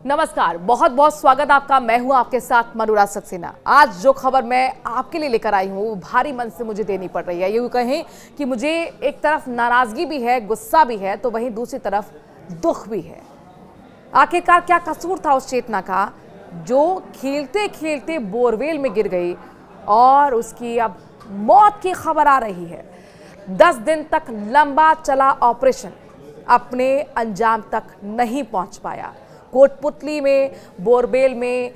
नमस्कार, बहुत बहुत स्वागत आपका। मैं हूं आपके साथ मनुरा सक्सेना। आज जो खबर मैं आपके लिए लेकर आई हूं वो भारी मन से मुझे देनी पड़ रही है। यूं कहें कि मुझे एक तरफ नाराजगी भी है, गुस्सा भी है, तो वहीं दूसरी तरफ दुख भी है। आखिरकार क्या कसूर था उस चेतना का जो खेलते खेलते बोरवेल में गिर गई और उसकी अब मौत की खबर आ रही है। 10 दिन तक लंबा चला ऑपरेशन अपने अंजाम तक नहीं पहुंच पाया। कोटपुतली में, बोरवेल में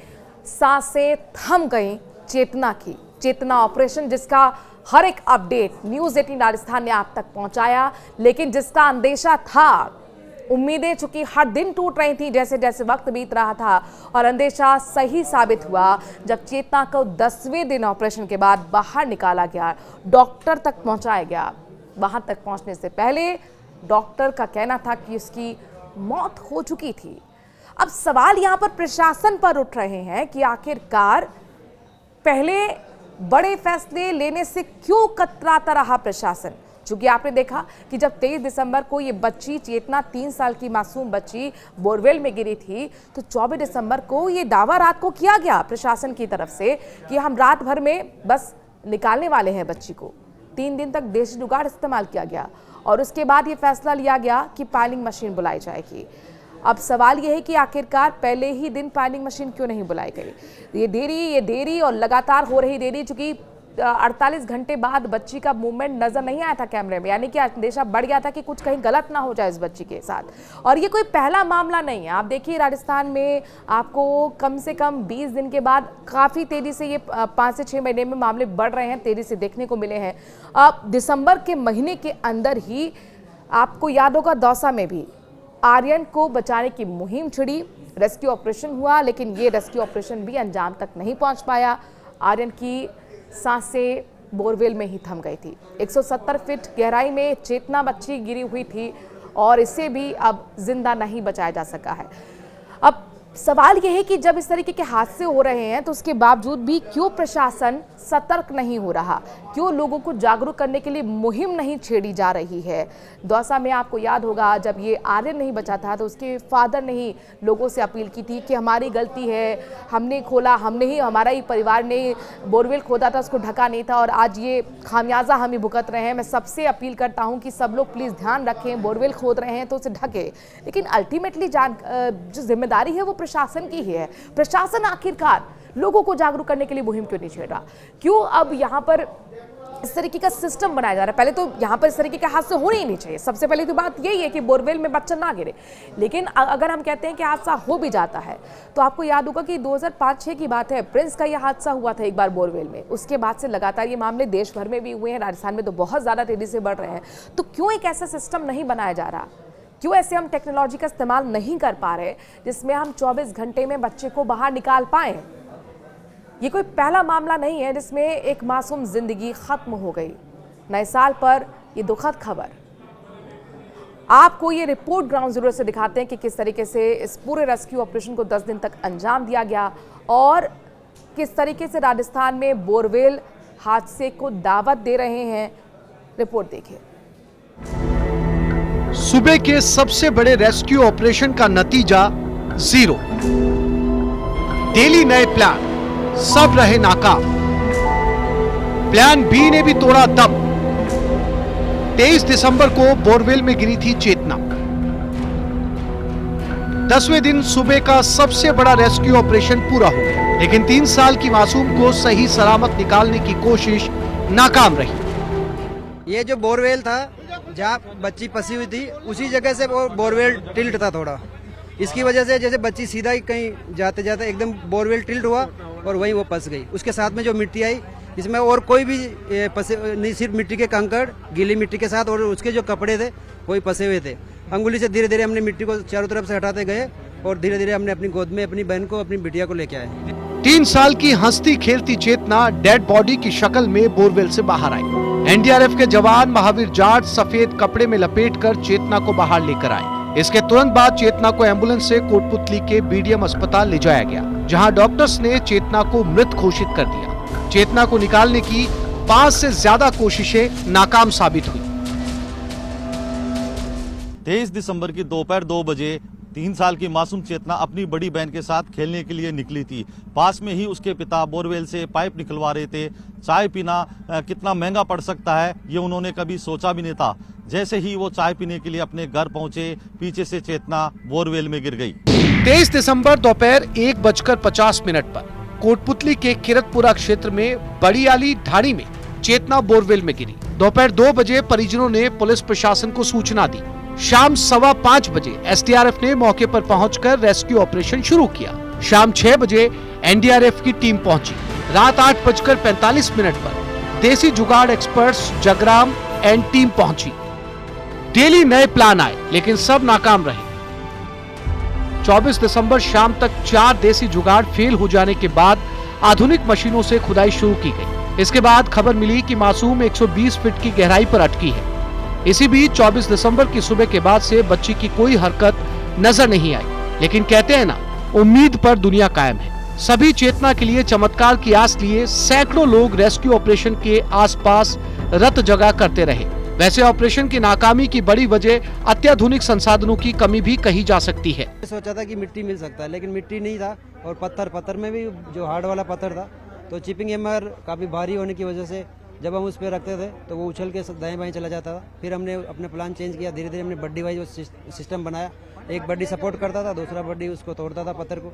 सांसें थम गई चेतना की। चेतना ऑपरेशन जिसका हर एक अपडेट न्यूज़ 18 राजस्थान ने आप तक पहुंचाया, लेकिन जिसका अंदेशा था, उम्मीदें चूंकि हर दिन टूट रही थी जैसे जैसे वक्त बीत रहा था, और अंदेशा सही साबित हुआ जब चेतना को 10वें दिन ऑपरेशन के बाद बाहर निकाला गया, डॉक्टर तक पहुंचाया गया। वहां तक पहुंचने से पहले डॉक्टर का कहना था कि उसकी मौत हो चुकी थी। अब सवाल यहां पर प्रशासन पर उठ रहे हैं कि आखिरकार पहले बड़े फैसले लेने से क्यों कतराता रहा प्रशासन। क्योंकि आपने देखा कि जब 23 दिसंबर को ये बच्ची चेतना 3 साल की मासूम बच्ची बोरवेल में गिरी थी, तो 24 दिसंबर को ये दावा रात को किया गया प्रशासन की तरफ से कि हम रात भर में बस निकालने वाले हैं बच्ची को। 3 दिन तक देशी जुगाड़ इस्तेमाल किया गया और उसके बाद ये फैसला लिया गया कि पायलिंग मशीन बुलाई जाएगी। अब सवाल यह है कि आखिरकार पहले ही दिन पायलिंग मशीन क्यों नहीं बुलाई गई। ये देरी और लगातार हो रही देरी, चूंकि 48 घंटे बाद बच्ची का मूवमेंट नजर नहीं आया था कैमरे में, यानी कि अंदेशा बढ़ गया था कि कुछ कहीं गलत ना हो जाए इस बच्ची के साथ। और ये कोई पहला मामला नहीं है। आप देखिए राजस्थान में आपको कम से कम 20 दिन के बाद काफ़ी तेज़ी से ये 5 से 6 महीने में मामले बढ़ रहे हैं, तेज़ी से देखने को मिले हैं। अब दिसंबर के महीने के अंदर ही आपको याद होगा दौसा में भी आर्यन को बचाने की मुहिम छिड़ी, रेस्क्यू ऑपरेशन हुआ, लेकिन ये रेस्क्यू ऑपरेशन भी अंजाम तक नहीं पहुंच पाया। आर्यन की सांसें बोरवेल में ही थम गई थी। 170 फीट गहराई में चेतना बच्ची गिरी हुई थी और इसे भी अब जिंदा नहीं बचाया जा सका है। अब सवाल यह है कि जब इस तरीके के हादसे हो रहे हैं तो उसके बावजूद भी क्यों प्रशासन सतर्क नहीं हो रहा, क्यों लोगों को जागरूक करने के लिए मुहिम नहीं छेड़ी जा रही है। दौसा में आपको याद होगा जब ये आर्यन नहीं बचा था तो उसके फादर ने ही लोगों से अपील की थी कि हमारी गलती है, हमने खोला, हमने ही, हमारा ही परिवार ने बोरवेल खोदा था, उसको ढका नहीं था और आज ये खामियाजा हम ही भुगत रहे हैं। मैं सबसे अपील करता हूँ कि सब लोग प्लीज़ ध्यान रखें, बोरवेल खोद रहे हैं तो उसे ढके, लेकिन अल्टीमेटली जो जिम्मेदारी है वो प्रशासन की ही है। प्रशासन आखिरकार लोगों को जागरूक करने के लिए मुहिम क्यों नहीं छेड़ रहा, क्यों अब यहाँ पर इस तरीके का सिस्टम बनाया जा रहा है। पहले तो यहाँ पर इस तरीके के हादसे होने ही नहीं चाहिए। सबसे पहले तो बात यही है कि बोरवेल में बच्चा ना गिरे, लेकिन अगर हम कहते हैं कि हादसा हो भी जाता है तो आपको याद होगा कि 2005-6 की बात है, प्रिंस का यह हादसा हुआ था एक बार बोरवेल में। उसके बाद से लगातार ये मामले देश भर में भी हुए हैं, राजस्थान में तो बहुत ज़्यादा तेज़ी से बढ़ रहे हैं। तो क्यों एक ऐसा सिस्टम नहीं बनाया जा रहा, क्यों ऐसे हम टेक्नोलॉजी का इस्तेमाल नहीं कर पा रहे जिसमें हम 24 घंटे में बच्चे को बाहर निकाल पाएं। ये कोई पहला मामला नहीं है जिसमें एक मासूम जिंदगी खत्म हो गई। नए साल पर ये दुखद खबर। आपको ये रिपोर्ट ग्राउंड जीरो से दिखाते हैं कि किस तरीके से इस पूरे रेस्क्यू ऑपरेशन को 10 दिन तक अंजाम दिया गया और किस तरीके से राजस्थान में बोरवेल हादसे को दावत दे रहे हैं। रिपोर्ट देखिए। सूबे के सबसे बड़े रेस्क्यू ऑपरेशन का नतीजा 0। डेली नए प्लान, सब रहे नाकाम। प्लान बी ने भी तोड़ा दम। 23 दिसंबर को बोरवेल में गिरी थी चेतना। 10वें दिन सूबे का सबसे बड़ा रेस्क्यू ऑपरेशन पूरा हो गया, लेकिन 3 साल की मासूम को सही सलामत निकालने की कोशिश नाकाम रही। ये जो बोरवेल था जहाँ बच्ची फंसी हुई थी, उसी जगह से वो बोरवेल टिल्ट था थोड़ा। इसकी वजह से जैसे बच्ची सीधा ही कहीं जाते जाते एकदम बोरवेल टिल्ट हुआ और वहीं वो फंस गई। उसके साथ में जो मिट्टी आई, इसमें और कोई भी नहीं, सिर्फ मिट्टी के कंकड़, गीली मिट्टी के साथ, और उसके जो कपड़े थे वही फंसे हुए थे। अंगुली से धीरे धीरे हमने मिट्टी को चारों तरफ से हटाते गए और धीरे धीरे हमने अपनी गोद में अपनी बहन को, अपनी बिटिया को लेके आए। 3 साल की हंसती खेलती चेतना डेड बॉडी की शक्ल में बोरवेल से बाहर आई। एनडीआरएफ के जवान महावीर जाट सफेद कपड़े में लपेटकर चेतना को बाहर लेकर आए। इसके तुरंत बाद चेतना को एम्बुलेंस से कोटपुतली के बीडीएम अस्पताल ले जाया गया, जहां डॉक्टर्स ने चेतना को मृत घोषित कर दिया। चेतना को निकालने की 5 से ज्यादा कोशिशें नाकाम साबित हुई। 23 दिसंबर की दोपहर 2 बजे 3 साल की मासूम चेतना अपनी बड़ी बहन के साथ खेलने के लिए निकली थी। पास में ही उसके पिता बोरवेल से पाइप निकलवा रहे थे। चाय पीना कितना महंगा पड़ सकता है ये उन्होंने कभी सोचा भी नहीं था। जैसे ही वो चाय पीने के लिए अपने घर पहुंचे, पीछे से चेतना बोरवेल में गिर गई। 23 दिसंबर दोपहर 1:50 पर कोटपुतली के किरतपुरा क्षेत्र में बड़ियाली ढाणी में चेतना बोरवेल में गिरी। दोपहर 2 बजे परिजनों ने पुलिस प्रशासन को सूचना दी। शाम 5:15 बजे एसडीआरएफ ने मौके पर पहुंचकर रेस्क्यू ऑपरेशन शुरू किया। शाम 6 बजे एनडीआरएफ की टीम पहुंची। रात 8:45 पर देसी जुगाड़ एक्सपर्ट्स जगराम एंड टीम पहुंची। डेली नए प्लान आए लेकिन सब नाकाम रहे। 24 दिसंबर शाम तक 4 देसी जुगाड़ फेल हो जाने के बाद आधुनिक मशीनों से खुदाई शुरू की गई। इसके बाद खबर मिली कि मासूम 120 फीट की गहराई पर अटकी है। इसी बीच 24 दिसंबर की सुबह के बाद से बच्ची की कोई हरकत नजर नहीं आई। लेकिन कहते हैं ना, उम्मीद पर दुनिया कायम है। सभी चेतना के लिए चमत्कार की आस लिए सैकड़ों लोग रेस्क्यू ऑपरेशन के आसपास रत जगह करते रहे। वैसे ऑपरेशन की नाकामी की बड़ी वजह अत्याधुनिक संसाधनों की कमी भी कही जा सकती है। सोचा था कि मिट्टी मिल सकता है, लेकिन मिट्टी नहीं था और पत्थर में भी जो हार्ड वाला पत्थर था, तो चिपिंग हैमर काफ़ी भारी होने की वजह से जब हम उस पर रखते थे तो वो उछल के दाएं बाएं चला जाता था। फिर हमने अपने प्लान चेंज किया, धीरे धीरे हमने बड्डी वाइज सिस्टम बनाया। एक बड्डी सपोर्ट करता था, दूसरा बड्डी उसको तोड़ता था पत्थर को।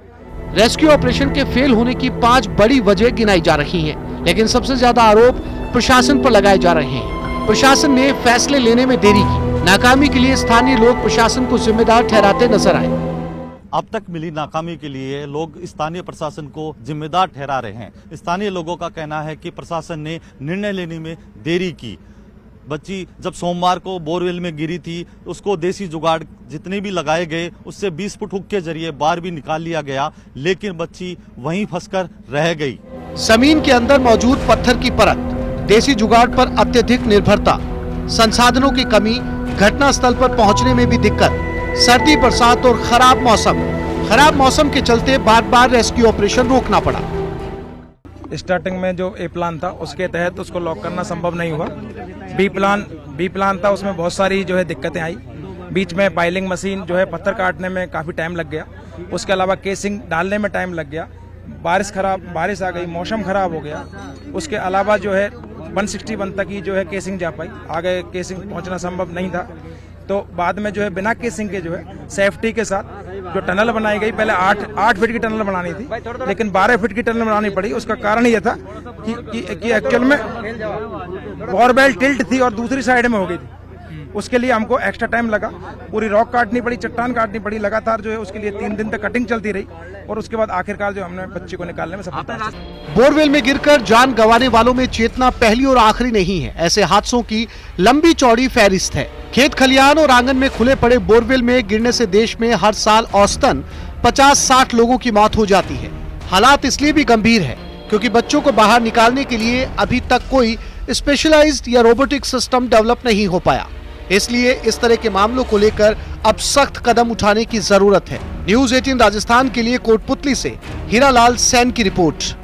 रेस्क्यू ऑपरेशन के फेल होने की 5 बड़ी वजह गिनाई जा रही हैं, लेकिन सबसे ज्यादा आरोप प्रशासन पर लगाए जा रहे हैं। प्रशासन ने फैसले लेने में देरी की। नाकामी के लिए स्थानीय लोग प्रशासन को जिम्मेदार ठहराते नजर आए। अब तक मिली नाकामी के लिए लोग स्थानीय प्रशासन को जिम्मेदार ठहरा रहे हैं। स्थानीय लोगों का कहना है कि प्रशासन ने निर्णय लेने में देरी की। बच्ची जब सोमवार को बोरवेल में गिरी थी, उसको देसी जुगाड़ जितने भी लगाए गए उससे 20 फुट हुक के जरिए बाहर भी निकाल लिया गया, लेकिन बच्ची वहीं फंसकर रह गई। जमीन के अंदर मौजूद पत्थर की परत, देसी जुगाड़ पर अत्यधिक निर्भरता, संसाधनों की कमी, घटना स्थल पर पहुंचने में भी दिक्कत, सर्दी बरसात और खराब मौसम के चलते बार बार रेस्क्यू ऑपरेशन रोकना पड़ा। स्टार्टिंग में जो ए प्लान था उसके तहत उसको लॉक करना संभव नहीं हुआ। बी प्लान था, उसमें बहुत सारी जो है दिक्कतें आई। बीच में पाइलिंग मशीन जो है पत्थर काटने में काफ़ी टाइम लग गया। उसके अलावा केसिंग डालने में टाइम लग गया। बारिश आ गई, मौसम खराब हो गया। उसके अलावा जो है 161 तक ही जो है केसिंग जा पाई, आगे केसिंग पहुंचना संभव नहीं था। तो बाद में जो है बिना केसिंग के जो है सेफ्टी के साथ जो टनल बनाई गई, पहले 8 फीट की टनल बनानी थी, लेकिन 12 फीट की टनल बनानी पड़ी। उसका कारण ये था कि एक्चुअल में बोरवेल टिल्ट थी और दूसरी साइड में हो गई थी। उसके लिए हमको एक्स्ट्रा टाइम लगा, पूरी रॉक काटनी पड़ी, चट्टान काटनी पड़ी, लगातार जो है उसके लिए 3 दिन तक कटिंग चलती रही और उसके बाद आखिरकार जो हमने बच्चे को निकालने में सफलता। बोरवेल में गिरकर जान गंवाने वालों में चेतना पहली और आखिरी नहीं है। ऐसे हादसों की लंबी चौड़ी फहरिस्त है। खेत खलिहान और आंगन में खुले पड़े बोरवेल में गिरने से देश में हर साल औसतन 50-60 लोगों की मौत हो जाती है। हालात इसलिए भी गंभीर है क्योंकि बच्चों को बाहर निकालने के लिए अभी तक कोई स्पेशलाइज्ड या रोबोटिक सिस्टम डेवलप नहीं हो पाया। इसलिए इस तरह के मामलों को लेकर अब सख्त कदम उठाने की जरूरत है। न्यूज़ 18 राजस्थान के लिए कोटपुतली से हीरालाल सैन की रिपोर्ट।